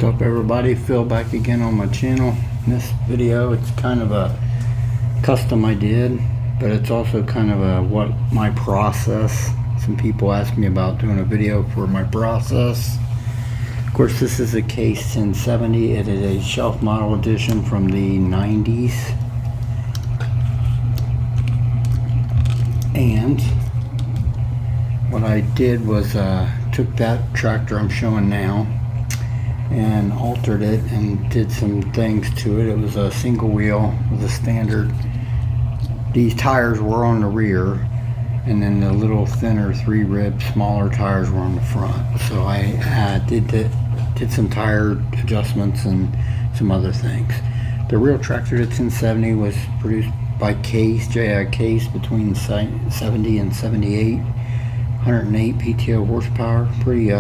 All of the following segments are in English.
What's up everybody, Phil back again on my channel. In this video it's kind of a custom I did, but it's also kind of a what my process. Some people asked me about doing a video for my process. Of course this is a case 1070. It is a shelf model edition from the 90s. And what I did was took that tractor I'm showing now and altered it and did some things to it. It was a single wheel with a standard. These tires were on the rear, and then the little thinner 3-rib smaller tires were on the front. So I did some tire adjustments and some other things. The real tractor, the 1070, was produced by Case, Case, between 70 and 78, 108 PTO horsepower. Pretty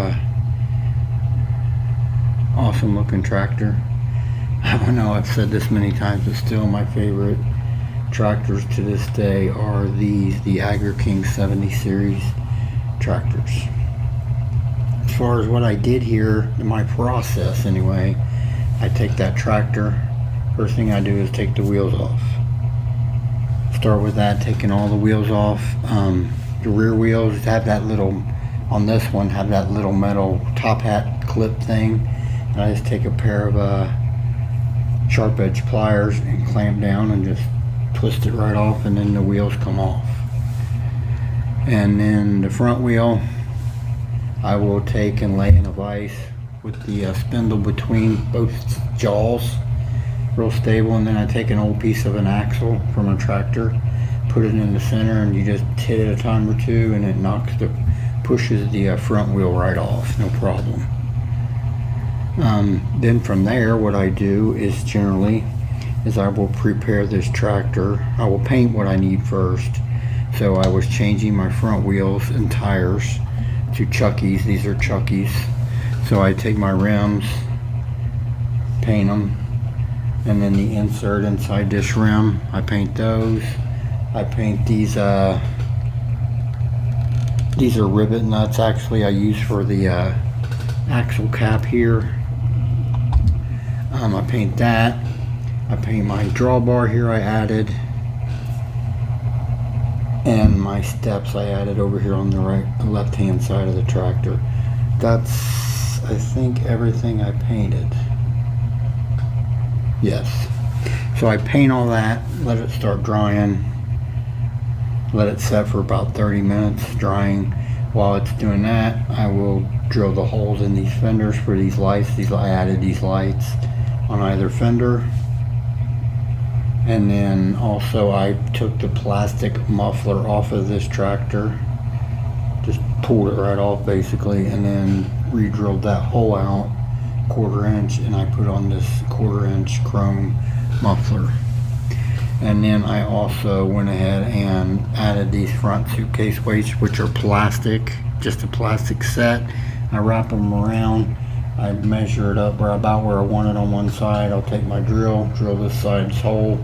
awesome looking tractor. I don't know, I've said this many times, but still my favorite tractors to this day are the AgriKing 70 series tractors. As far as what I did here, my process anyway, I take that tractor, first thing I do is take the wheels off. Start with that, taking all the wheels off. The rear wheels have that little, on this one, have that little metal top hat clip thing. And I just take a pair of sharp edge pliers and clamp down and just twist it right off, and then the wheels come off. And then the front wheel I will take and lay in a vise with the spindle between both jaws, real stable. And then I take an old piece of an axle from a tractor, put it in the center, and you just hit it a time or two and it pushes the front wheel right off, no problem. Then from there, what I do is I will prepare this tractor. I will paint what I need first. So I was changing my front wheels and tires to Chuckies. These are Chuckies. So I take my rims, paint them, and then the insert inside this rim, I paint those. I paint these are rivet nuts actually I use for the axle cap here. I paint that. I paint my drawbar here I added, and my steps I added over here on the left hand side of the tractor. That's, I think, everything I painted. Yes. So I paint all that, let it start drying, let it set for about 30 minutes drying. While it's doing that, I will drill the holes in these fenders for these lights. I added these lights on either fender. And then also I took the plastic muffler off of this tractor, just pulled it right off basically, and then re-drilled that hole out 1/4 inch, and I put on this 1/4 inch chrome muffler. And then I also went ahead and added these front suitcase weights, which are plastic, just a plastic set. I wrap them around. I measure it up about where I want it on one side. I'll take my drill this side's hole,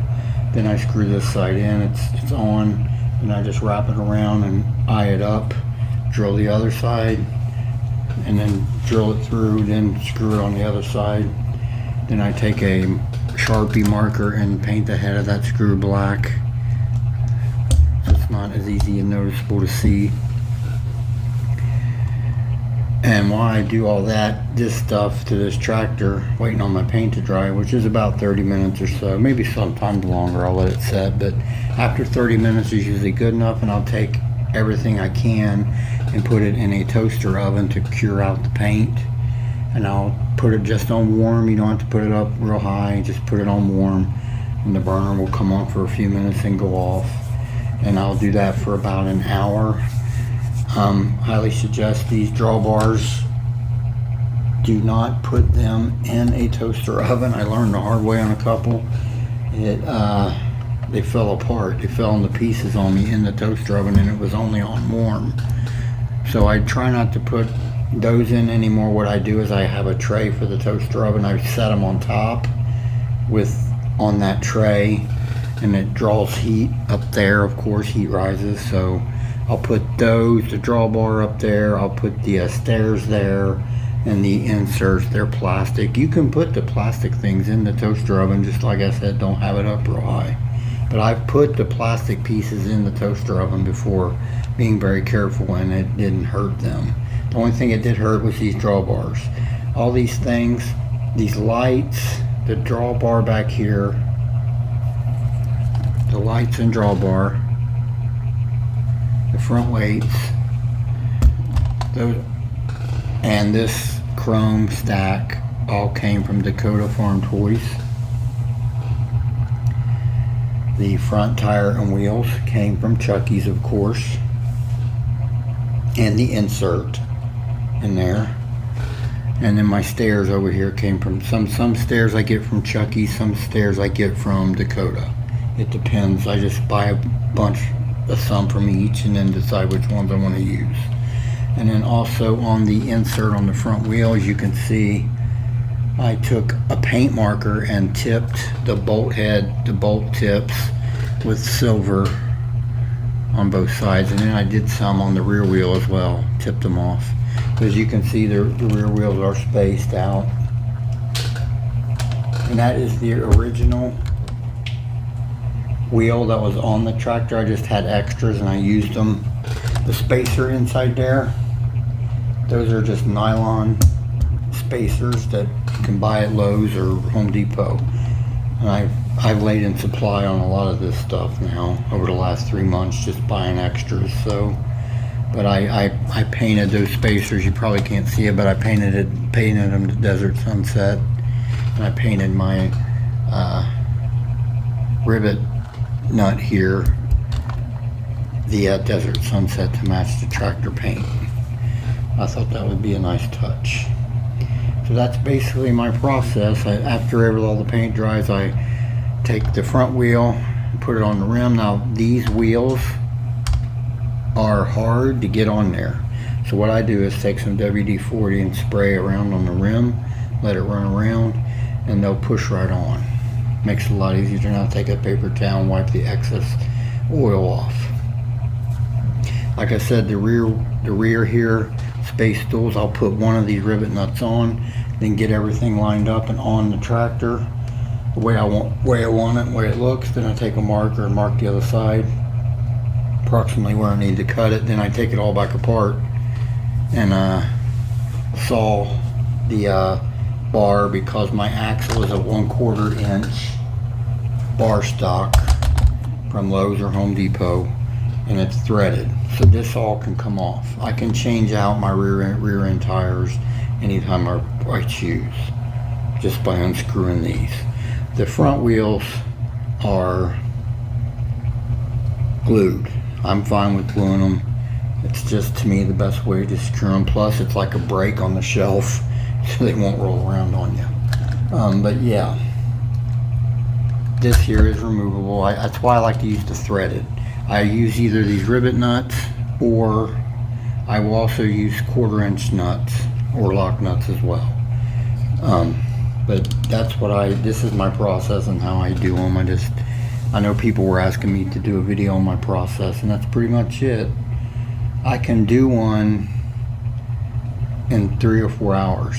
then I screw this side in. It's on, and I just wrap it around and eye it up, drill the other side, and then drill it through, then screw it on the other side. Then I take a Sharpie marker and paint the head of that screw black. It's not as easy and noticeable to see. And while I do all this stuff to this tractor, waiting on my paint to dry, which is about 30 minutes or so, maybe sometimes longer, I'll let it set, but after 30 minutes is usually good enough. And I'll take everything I can and put it in a toaster oven to cure out the paint. And I'll put it just on warm. You don't have to put it up real high, just put it on warm, and the burner will come on for a few minutes and go off. And I'll do that for about an hour. Highly suggest these drawbars, do not put them in a toaster oven. I learned the hard way on a couple. They fell apart. They fell into pieces on me in the toaster oven, and it was only on warm. So I try not to put those in anymore. What I do is I have a tray for the toaster oven. I set them on top on that tray, and it draws heat up there. Of course, heat rises, so I'll put the drawbar up there. I'll put the stairs there, And the inserts, they're plastic. You can put the plastic things in the toaster oven, just like I said, don't have it up real high. But I've put the plastic pieces in the toaster oven before, being very careful, and it didn't hurt them. The only thing it did hurt was these drawbars. All these things, these lights, the drawbar back here, the lights and drawbar, the front weights, those, and this chrome stack all came from Dakota Farm Toys. The front tire and wheels came from Chucky's, of course, and the insert in there. And then my stairs over here came from some stairs I get from Chucky's, some stairs I get from Dakota. It depends. I just buy a bunch of some from each and then decide which ones I want to use. And then also on the insert on the front wheel, as you can see, I took a paint marker and tipped the bolt head, the bolt tips with silver on both sides. And then I did some on the rear wheel as well, tipped them off. As you can see, the rear wheels are spaced out. And that is the original wheel that was on the tractor. I just had extras and I used them. The spacer inside there, those are just nylon spacers that you can buy at Lowe's or Home Depot. And I've laid in supply on a lot of this stuff now over the last 3 months, just buying extras. So, but I painted those spacers. You probably can't see it, but I painted them to Desert Sunset, and I painted my rivet nut here the Desert Sunset to match the tractor paint. I thought that would be a nice touch. So that's basically my process. After all the paint dries, I take the front wheel and put it on the rim. Now these wheels are hard to get on there. So what I do is take some WD-40 and spray around on the rim, let it run around, and they'll push right on. Makes it a lot easier to now take a paper towel and wipe the excess oil off. Like I said, the rear here, space stools, I'll put one of these rivet nuts on, then get everything lined up and on the tractor the way I want it, the way it looks. Then I take a marker and mark the other side, approximately where I need to cut it. Then I take it all back apart and saw the bar, because my axle is a 1/4 inch bar stock from Lowe's or Home Depot, and it's threaded, so this all can come off. I can change out my rear end tires anytime I choose, just by unscrewing these. The front wheels are glued. I'm fine with gluing them. It's just, to me, the best way to screw them. Plus it's like a brake on the shelf, so they won't roll around on you. But yeah, this here is removable. That's why I like to use the threaded. I use either these rivet nuts, or I will also use 1/4 inch nuts or lock nuts as well. But that's this is my process and how I do them. I know people were asking me to do a video on my process, and that's pretty much it. I can do one in 3 or 4 hours.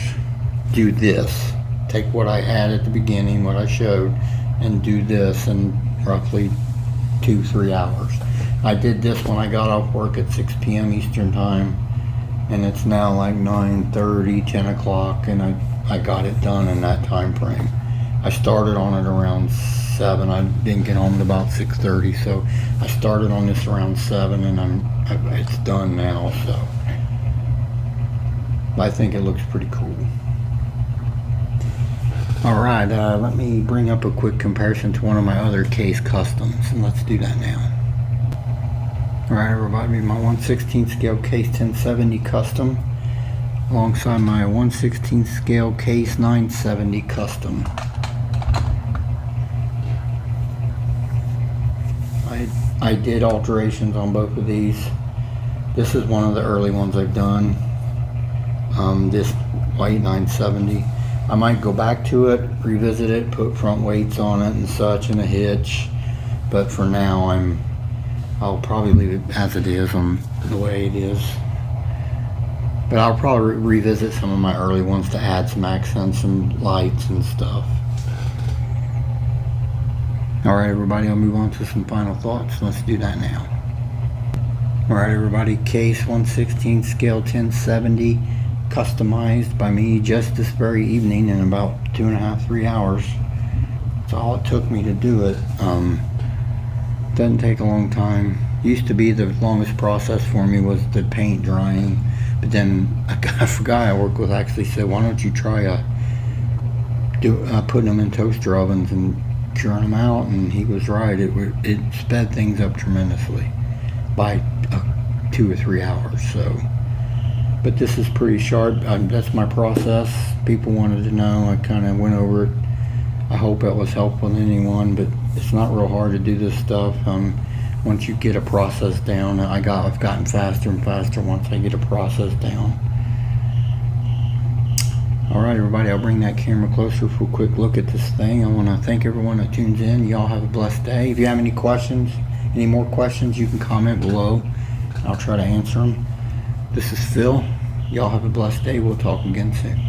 Do this. Take what I had at the beginning, what I showed, and do this in roughly 2-3 hours. I did this when I got off work at 6 p.m. Eastern time, and it's now like 9:30, 10 o'clock, and I got it done in that time frame. I started on it around 7. I didn't get home at about 6:30, so I started on this around 7, and it's done now. So I think it looks pretty cool. Alright, let me bring up a quick comparison to one of my other case customs, and let's do that now. Alright everybody, my 1/16 scale case 1070 custom alongside my 1/16 scale case 970 custom. I did alterations on both of these. This is one of the early ones I've done. This white 970. I might go back to it, revisit it, put front weights on it and such, and a hitch. But for now, I'll probably leave it as it is, the way it is. But I'll probably revisit some of my early ones to add some accents and lights and stuff. Alright everybody, I'll move on to some final thoughts. Let's do that now. Alright everybody, case 116 scale 1070, customized by me just this very evening in about 2.5-3 hours. That's all it took me to do it. Doesn't take a long time. Used to be the longest process for me was the paint drying, but then a guy I work with actually said, why don't you try putting them in toaster ovens and curing them out? And he was right. It sped things up tremendously by 2 or 3 hours. So, but this is pretty sharp. That's my process. People wanted to know. I kind of went over it. I hope it was helpful to anyone, but it's not real hard to do this stuff. Once you get a process down, I've gotten faster and faster once I get a process down. Alright everybody, I'll bring that camera closer for a quick look at this thing. I want to thank everyone that tunes in. Y'all have a blessed day. If you have any more questions, you can comment below. I'll try to answer them. This is Phil. Y'all have a blessed day. We'll talk again soon.